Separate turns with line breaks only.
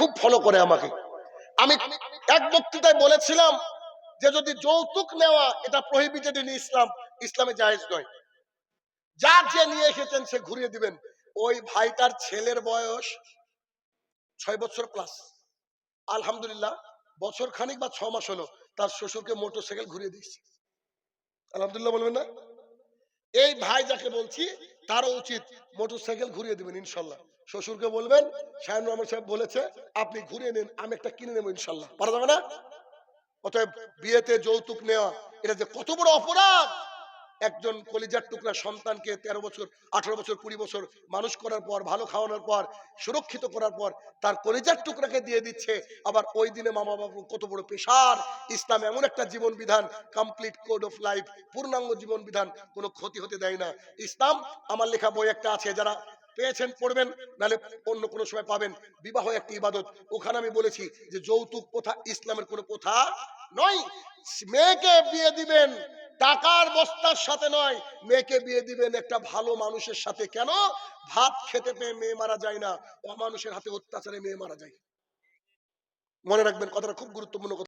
খুব ফলো করে আমাকে। আমি এক বক্তৃতায় বলেছিলাম যে যদি যৌতুক নেওয়া এটা প্রহিবিটেড ইন ইসলাম, ইসলামে জায়েজ নয়। যার যে নিয়ে এসেছেন সে ঘুরিয়ে দিবেন। ওই ভাইটার ছেলের বয়স 6 বছর প্লাস। আলহামদুলিল্লাহ বছর খানিক বা 6 মাস হলো তার শ্বশুরকে মোটরসাইকেল ঘুরিয়ে দিয়েছে। আলহামদুলিল্লাহ বলবেন না? এই ভাই যাকে বলছি তারও উচিত মোটরসাইকেল ঘুরিয়ে দিবেন ইনশাল্লাহ। শ্বশুরকে বলবেন শাহিনুর রহমান সাহেব বলেছে আপনি ঘুরিয়ে নিন, আমি একটা কিনে নেবো ইনশাল্লাহ। পারা যাবে না? অতএব বিয়েতে যৌতুক নেওয়া এটা যে কত বড় অপরাধ। একজন কলিজার টুকরা সন্তানকে 13 বছর 18 বছর 20 বছর মানুষ করার পর, ভালো খাওয়ানোর পর, সুরক্ষিত করার পর তার কলিজার টুকরাকে দিয়ে দিচ্ছে। আবার ওই দিনে মা বাবা কত বড় পেশার। ইসলাম এমন একটা জীবন বিধান, কমপ্লিট কোড অফ লাইফ, পূর্ণাঙ্গ জীবন বিধান, কোনো ক্ষতি হতে দেয় না ইসলাম। আমার লেখা বই একটা আছে, যারা পেয়েছেন পড়বেন, নাহলে অন্য কোনো সময় পাবেন। বিবাহ একটি ইবাদত, ওখানে আমি বলেছি যে যৌতুক প্রথা ইসলামের কোনো প্রথা নয়। মেয়েকে বিয়ে দিবেন টাকার বস্তার সাথে নয়, মেয়েকে বিয়ে দিবেন একটা ভালো মানুষের সাথে। কেন? ভাত খেতে পেয়ে মেয়ে মারা যায় না, অমানুষের হাতে অত্যাচারে মেয়ে মারা যায়। মনে রাখবেন, কথাটা খুব গুরুত্বপূর্ণ কথা।